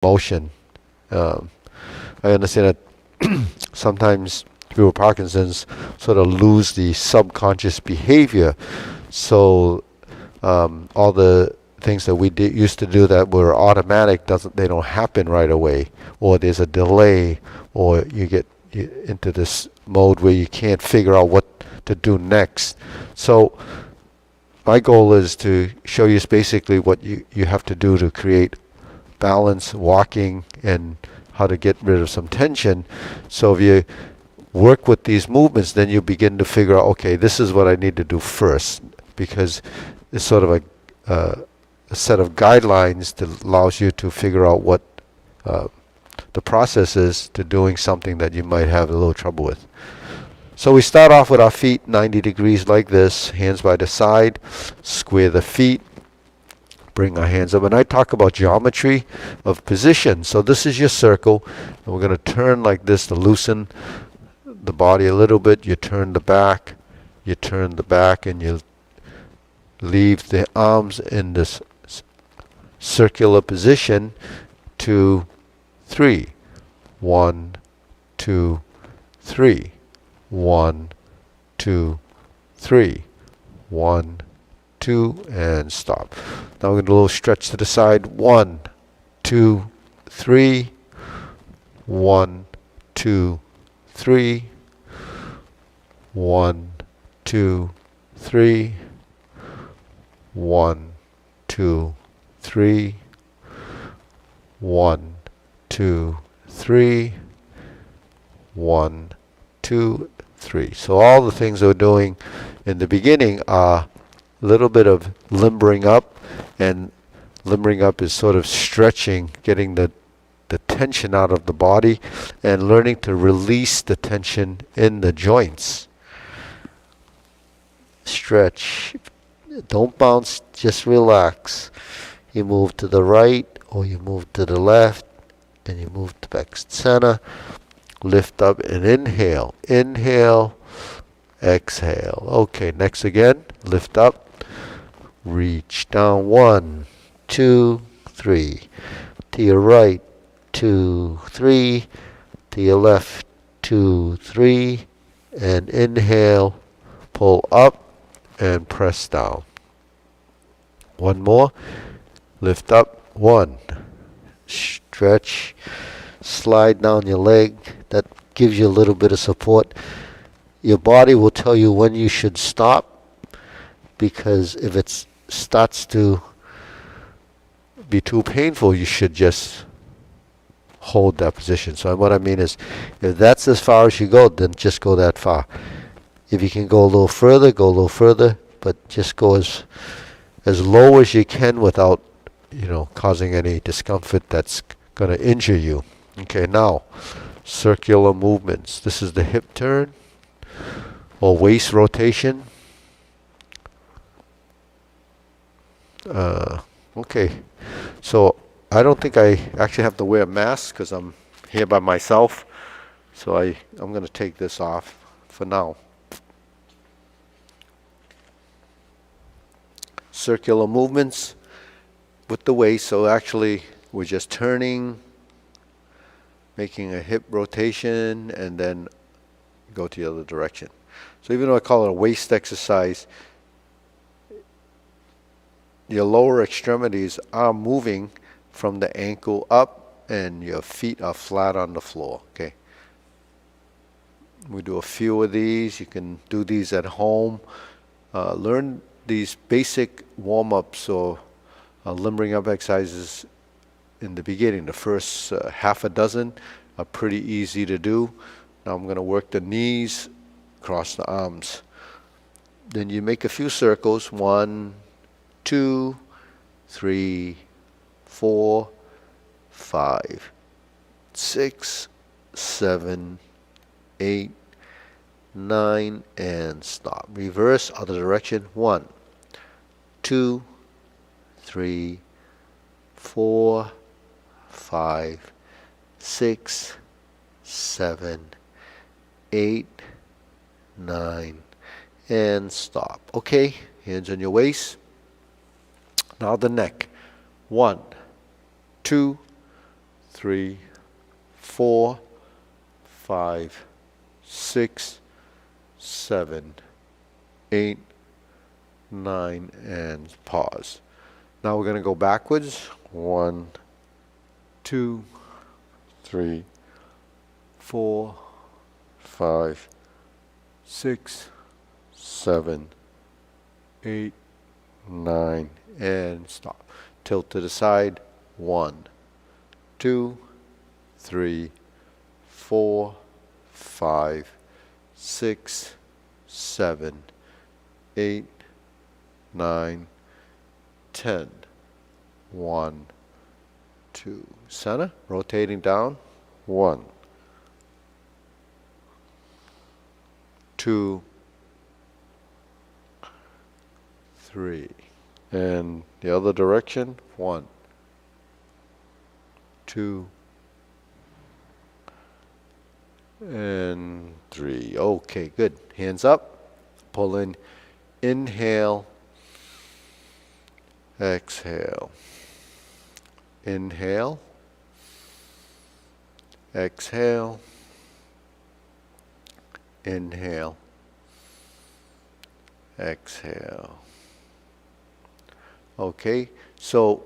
motion. I understand that sometimes people with Parkinson's sort of lose the subconscious behavior. So all the things that we used to do that were automatic, they don't happen right away, or there's a delay, or you get into this mode where you can't figure out what to do next. So my goal is to show you basically what you have to do to create balance, walking, and how to get rid of some tension. So if you work with these movements, then you begin to figure out, okay, this is what I need to do first, because it's sort of a set of guidelines that allows you to figure out what the process is to doing something that you might have a little trouble with. So we start off with our feet 90 degrees like this, hands by the side, square the feet, bring our hands up. And I talk about geometry of position. So this is your circle, and we're going to turn like this to loosen the body a little bit. You turn the back, and you leave the arms in this circular position. 2, 3. 1, 2, 3. 1, 2, 3. 1, 2, and stop. Now we're going to do a little stretch to the side. 1, 2, 3. 1, 2, 3. 1, 2, 3. 1, 2, 3. 1, 2, 3. 1, 2, 3. So all the things we're doing in the beginning are a little bit of limbering up, and limbering up is sort of stretching, getting the tension out of the body and learning to release the tension in the joints. Stretch. Don't bounce, just relax. You move to the right or you move to the left, and you move to back center. Lift up and inhale. Inhale, exhale. Okay, next again. Lift up. Reach down. 1, 2, 3. To your right. 2, 3. To your left. 2, 3. And inhale. Pull up and press down. One more. Lift up. 1. Stretch. Slide down your leg. That gives you a little bit of support. Your body will tell you when you should stop, because if it starts to be too painful, you should just hold that position. So what I mean is, if that's as far as you go, then just go that far. If you can go a little further, go a little further, but just go as low as you can without, causing any discomfort that's going to injure you. Okay, now, circular movements. This is the hip turn or waist rotation. Okay, so I don't think I actually have to wear a mask because I'm here by myself. So I'm going to take this off for now. Circular movements with the waist. So actually we're just turning, making a hip rotation, and then go to the other direction. So even though I call it a waist exercise, your lower extremities are moving from the ankle up, and your feet are flat on the floor. Okay. We do a few of these. You can do these at home. Learn these basic warm-ups or limbering up exercises in the beginning. The first half a dozen are pretty easy to do. Now I'm going to work the knees, cross the arms. Then you make a few circles. 1, 2, 3, 4, 5, 6, 7, 8, 9, and stop. Reverse, other direction. 1, 2, 3, 4, 5, 6, 7, 8, 9, and stop. Okay, hands on your waist. Now the neck. 1, 2, 3, 4, 5, 6, 7, 8, 9, and pause. Now we're going to go backwards. 1, 2, 3, 4, 5, 6, 7, 8, 9, and stop. Tilt to the side. 1, 2, 3, 4, 5, 6, 7, 8, 9, 10. 1, 2. Center. Rotating down. 1, 2, 3. And the other direction. 1, 2, and 3. Okay, good. Hands up. Pull in. Inhale. Exhale. Inhale. Exhale. Inhale. Exhale. Okay, so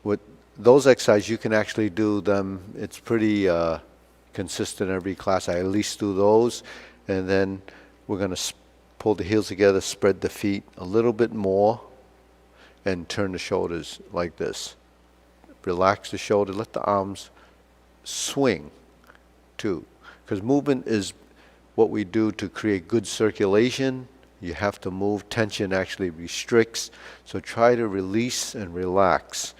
with those exercises, you can actually do them. It's pretty consistent every class. I at least do those. And then we're going to pull the heels together, spread the feet a little bit more, and turn the shoulders like this. Relax the shoulder, let the arms swing too. Because movement is what we do to create good circulation. You have to move. Tension actually restricts. So try to release and relax.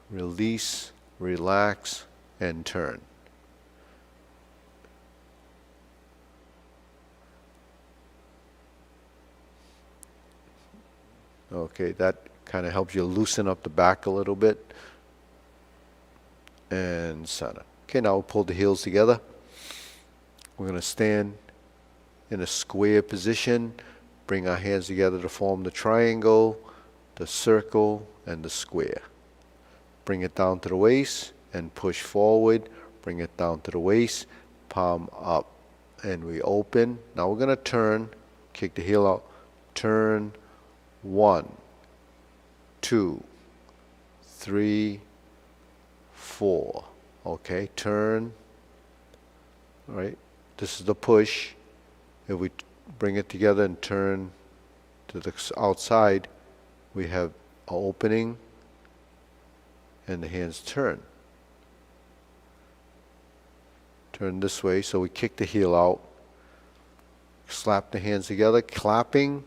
Release, relax, and turn. Okay, that kind of helps you loosen up the back a little bit. And center. Okay, now we'll pull the heels together. We're going to stand in a square position. Bring our hands together to form the triangle, the circle, and the square. Bring it down to the waist and push forward. Bring it down to the waist, palm up. And we open. Now we're going to turn, kick the heel out, turn. 1, 2, 3, 4. Okay, turn. All right, this is the push. If we bring it together and turn to the outside, we have an opening and the hands turn. Turn this way, so we kick the heel out. Slap the hands together, clapping.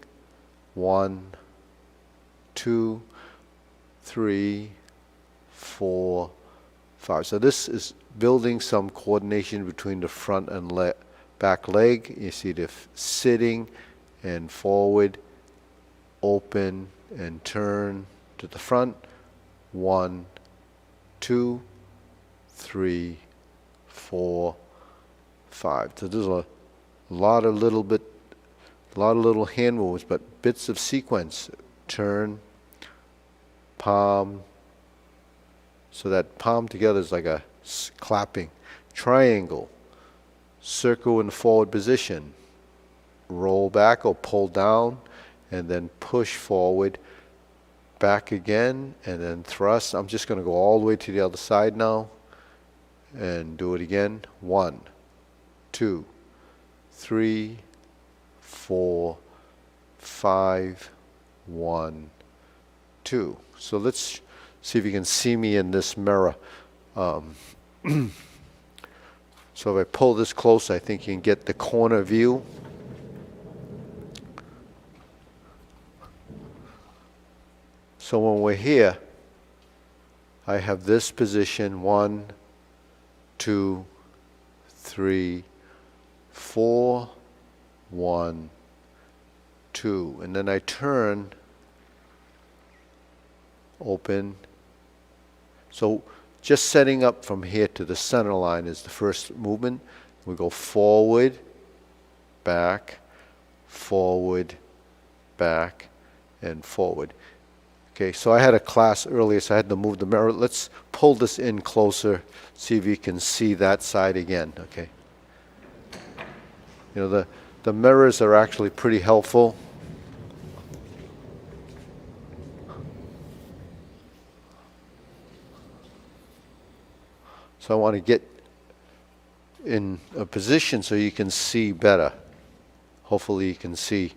1, 2, 3, 4, 5. So this is building some coordination between the front and back leg. You see the sitting and forward, open and turn to the front. 1, 2, 3, 4, 5. So there's a lot of little hand movements, but bits of sequence. Turn, palm. So that palm together is like a clapping. Triangle. Circle in forward position. Roll back or pull down, and then push forward. Back again, and then thrust. I'm just going to go all the way to the other side now, and do it again. 1, 2, 3, 4, 5, 1, 2. So let's see if you can see me in this mirror. So if I pull this close, I think you can get the corner view. So when we're here, I have this position. 1, 2, 3, 4, 1, 2. And then I turn, open. So just setting up from here to the center line is the first movement. We go forward, back, and forward. Okay, so I had a class earlier, so I had to move the mirror. Let's pull this in closer, see if you can see that side again, okay? You know, the mirrors are actually pretty helpful. So I want to get in a position so you can see better. Hopefully you can see.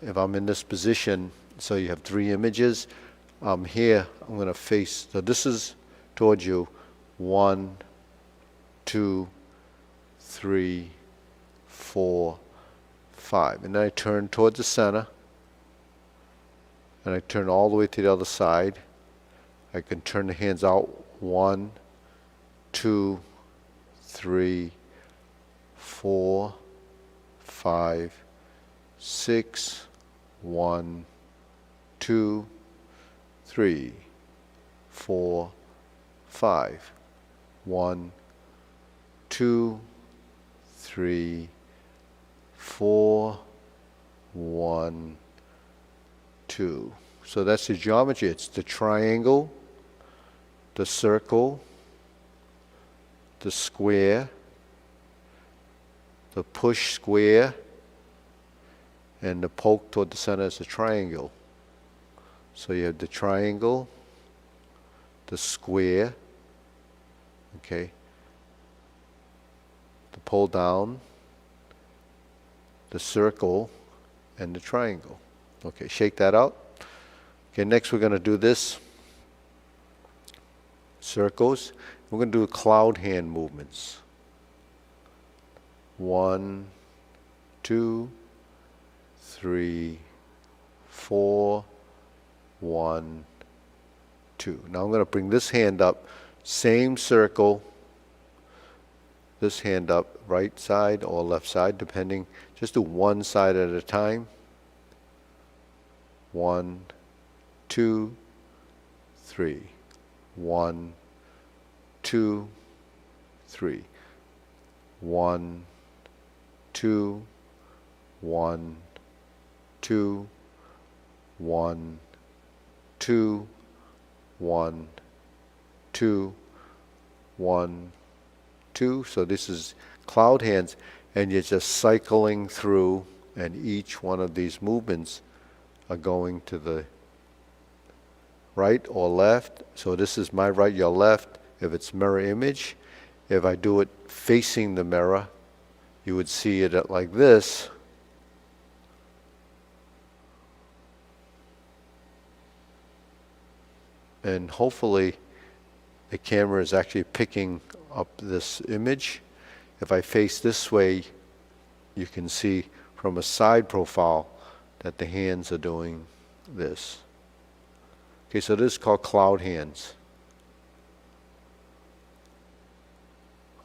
If I'm in this position, so you have 3 images. Here, I'm going to face, so this is towards you. 1, 2, 3, 4, 5. And then I turn towards the center. And I turn all the way to the other side. I can turn the hands out. 1, 2, 3, 4, 5, 6, 1, 2, 3, 4, 5, 1, 2, 3, 4, 1, 2. So that's the geometry. It's the triangle, the circle, the square, the push square, and the poke toward the center is a triangle. So you have the triangle, the square, okay, the pull down, the circle, and the triangle. Okay, shake that out. Okay, next we're going to do this. Circles. We're going to do cloud hand movements. 1, 2, 3, 4, 1, 2. Now I'm going to bring this hand up, same circle, this hand up, right side or left side, depending. Just do one side at a time. 1, 2, 3. 1, 2, 3. 1, 2, 1, 2, 1, 2, 1, 2, 1, 2. So this is cloud hands, and you're just cycling through, and each one of these movements are going to the right or left. So this is my right, your left. If it's mirror image, if I do it facing the mirror, you would see it like this. And hopefully the camera is actually picking up this image. If I face this way, you can see from a side profile that the hands are doing this. Okay, so this is called cloud hands.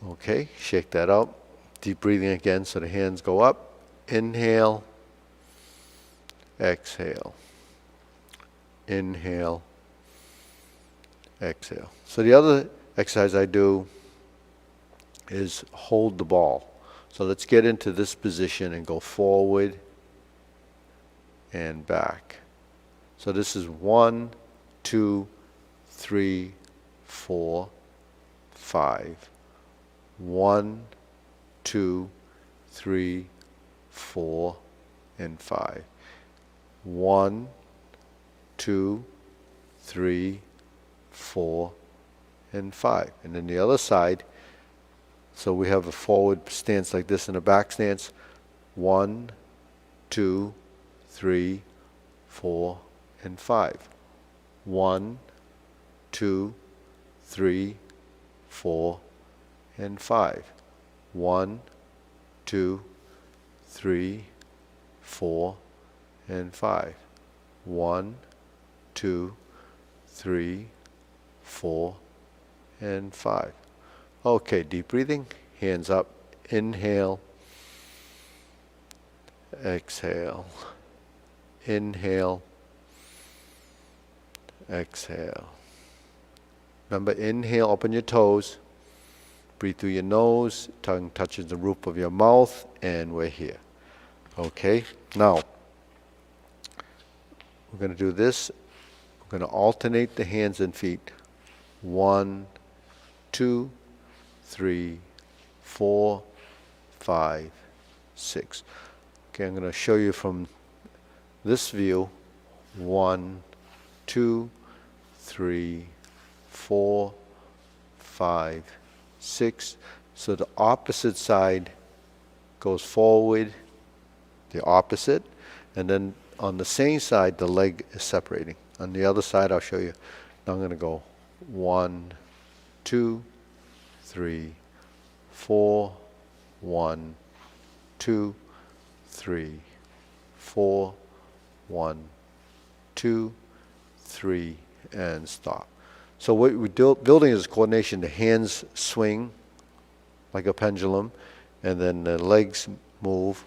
Okay, shake that out. Deep breathing again so the hands go up. Inhale, exhale. Inhale, exhale. So the other exercise I do is hold the ball. So let's get into this position and go forward and back. So this is 1, 2, 3, 4, 5. 1, 2, 3, 4, and 5. 1, 2, 3, 4, and 5. And then the other side, so we have a forward stance like this and a back stance. 1, 2, 3, 4, and 5. 1, 2, 3, 4, and 5. 1, 2, 3, 4, and 5. 1, 2, 3, 4, and 5. Okay, deep breathing, hands up, inhale, exhale, inhale, exhale. Remember, inhale, open your toes, breathe through your nose, tongue touches the roof of your mouth, and we're here. Okay, now, we're going to do this going to alternate the hands and feet. 1, 2, 3, 4, 5, 6. Okay, I'm going to show you from this view. 1, 2, 3, 4, 5, 6. So the opposite side goes forward, the opposite, and then on the same side the leg is separating. On the other side I'll show you. Now I'm going to go 1, 2, 3, 4, 1, 2, 3, 4, 1, 2, 3, and stop. So what we're building is coordination. The hands swing like a pendulum, and then the legs move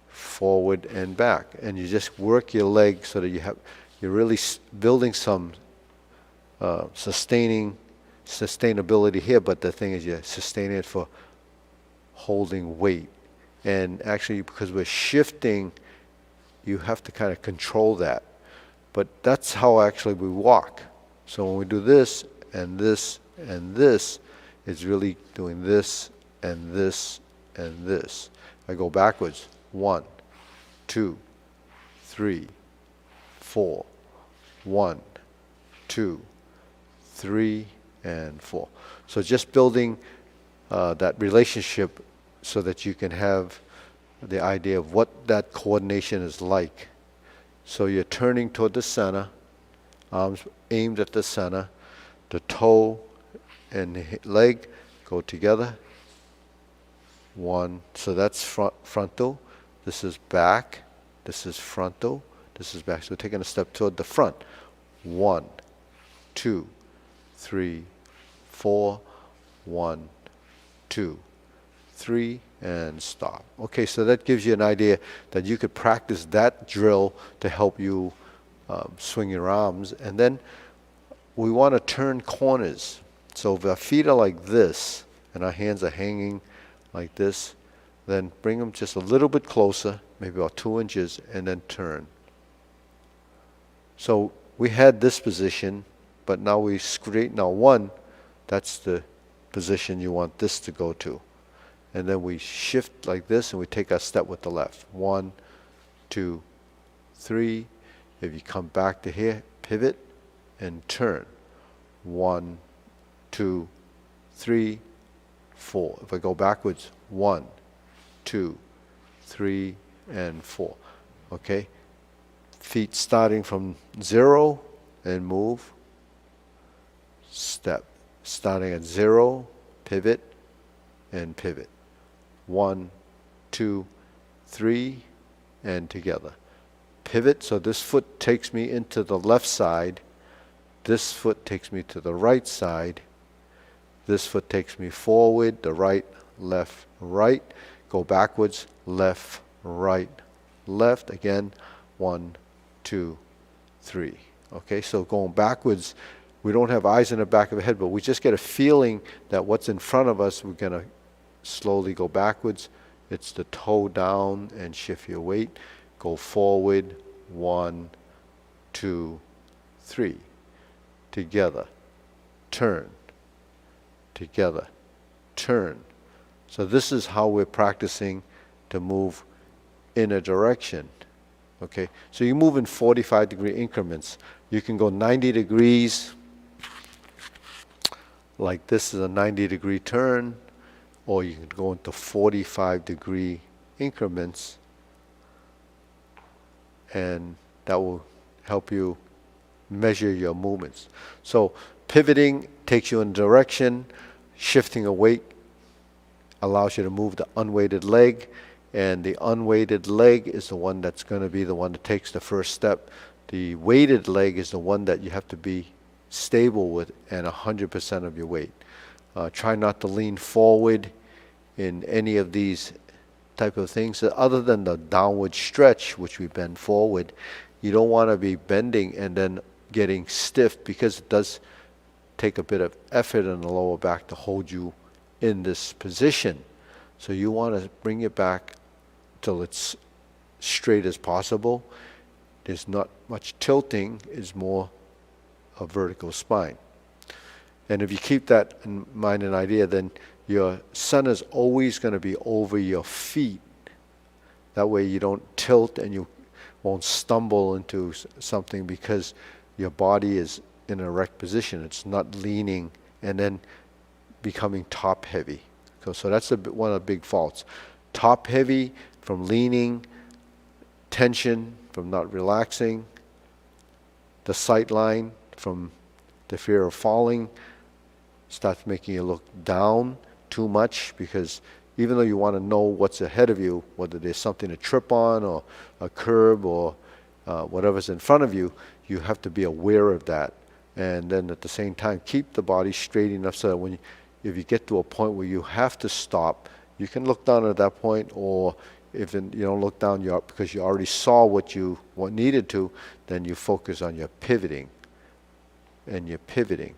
forward and back. And you just work your legs so that you're really building some sustainability here. But the thing is, you're sustaining it for holding weight. And actually, because we're shifting, you have to kind of control that. But that's how actually we walk. So when we do this and this and this, it's really doing this and this and this. I go backwards. 1, 2, 3, 4. 1, 2, 3, and 4. So just building that relationship so that you can have the idea of what that coordination is like. So you're turning toward the center, arms aimed at the center, the toe and the leg go together. 1, so that's frontal. This is back. This is frontal. This is back. So taking a step toward the front. 1, 2, 3, 4. 1, 2, 3, and stop. Okay, so that gives you an idea that you could practice that drill to help you swing your arms. And then we want to turn corners. So if our feet are like this and our hands are hanging like this, then bring them just a little bit closer, maybe about 2 inches, and then turn. So we had this position, but now we straighten out 1. That's the position you want this to go to. And then we shift like this, and we take our step with the left. 1, 2, 3. If you come back to here, pivot and turn. 1, 2, 3, 4. If I go backwards, 1, 2, 3, and 4. Okay? Feet starting from 0 and move. Step. Starting at 0, pivot, and pivot. 1, 2, 3, and together. Pivot, so this foot takes me into the left side. This foot takes me to the right side. This foot takes me forward, the right, left, right. Go backwards, left, right, left. Again, 1, 2, 3. Okay, so going backwards, we don't have eyes in the back of the head, but we just get a feeling that what's in front of us, we're going to slowly go backwards. It's the toe down and shift your weight. Go forward, 1, 2, 3. Together, turn. Together, turn. So this is how we're practicing to move in a direction. Okay, so you move in 45-degree increments. You can go 90 degrees, like this is a 90-degree turn, or you can go into 45-degree increments, and that will help you measure your movements. So pivoting takes you in a direction, shifting a weight allows you to move the unweighted leg, and the unweighted leg is the one that's going to be the one that takes the first step. The weighted leg is the one that you have to be stable with and 100% of your weight. Try not to lean forward in any of these type of things. Other than the downward stretch, which we bend forward, you don't want to be bending and then getting stiff, because it does take a bit of effort in the lower back to hold you in this position. So you want to bring it back till it's straight as possible. There's not much tilting, it's more a vertical spine. And if you keep that in mind and idea, then your center is always going to be over your feet. That way you don't tilt and you won't stumble into something because your body is in an erect position. It's not leaning and then becoming top heavy. So that's one of the big faults. Top heavy from leaning, tension from not relaxing, the sight line from the fear of falling starts making you look down too much, because even though you want to know what's ahead of you, whether there's something to trip on or a curb or whatever's in front of you, you have to be aware of that. And then at the same time, keep the body straight enough so that if you get to a point where you have to stop, you can look down at that point, or if you don't look down because you already saw what needed to, then you focus on your pivoting. And you're pivoting.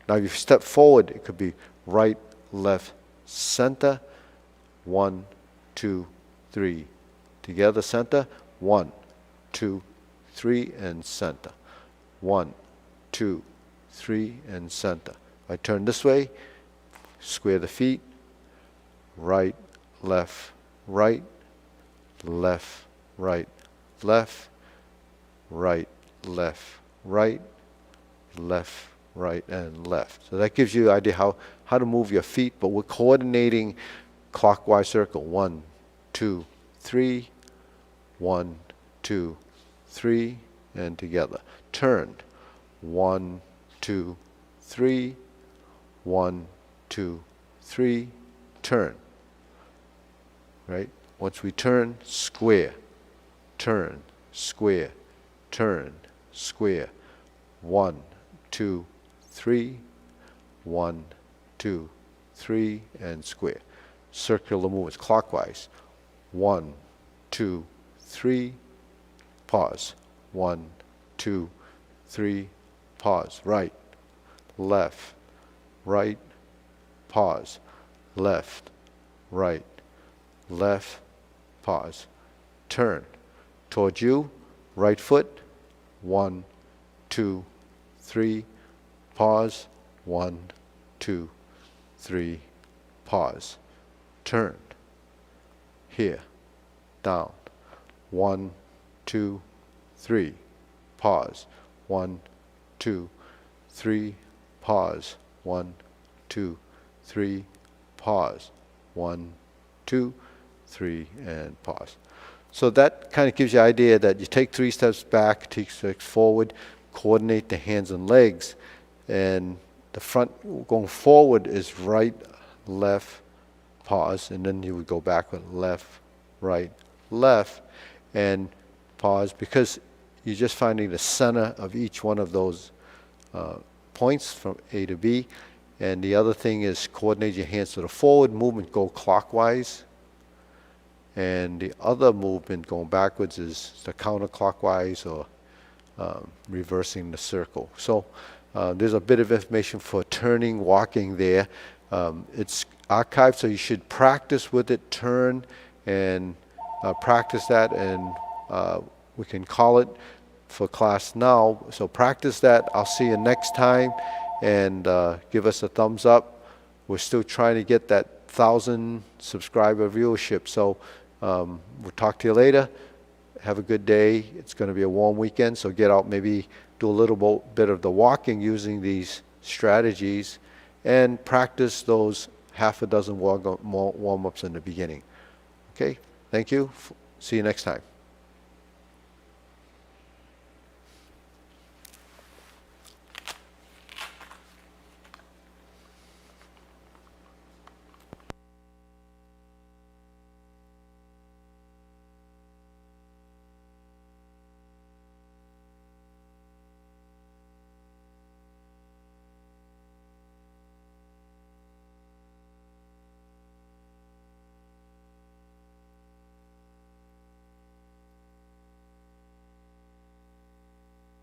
Now if you step forward, it could be right, left, center. 1, 2, 3. Together, center. 1, 2, 3, and center. 1, 2, 3, and center. If I turn this way, square the feet. Right, left, right, left, right, left, right, left, right, left, right, and left. So that gives you an idea how to move your feet, but we're coordinating clockwise circle. 1, 2, 3, 1, 2, 3, and together. Turned. 1, 2, 3, 1, 2, 3, turn. Right? Once we turn, square. Turn, square, turn, square. 1, 2, 3, 1, 2, 3, and square. Circular movements clockwise. 1, 2, 3, pause. 1, 2, 3, pause. Right, left, right, pause. Left, right, left, pause. Turn. Towards you, right foot. 1, 2, 3, pause. 1, 2, 3, pause. Turn. Here, down. 1, 2, 3, pause. 1, 2, 3, pause. 1, 2, 3, pause. 1, 2, 3, and pause. So that kind of gives you an idea that you take 3 steps back, 2 steps forward, coordinate the hands and legs, and the front going forward is right, left, pause, and then you would go backward, left, right, left, and pause, because you're just finding the center of each one of those points from A to B. And the other thing is coordinate your hands. So the forward movement, go clockwise, and the other movement going backwards is the counterclockwise, or reversing the circle. So there's a bit of information for turning, walking there. It's archived, so you should practice with it, turn, and practice that, and we can call it for class now. So practice that. I'll see you next time, and give us a thumbs up. We're still trying to get that 1,000 subscriber viewership. So we'll talk to you later. Have a good day. It's going to be a warm weekend, so get out, maybe do a little bit of the walking using these strategies, and practice those half a dozen warm-ups in the beginning. Okay, thank you. See you next time.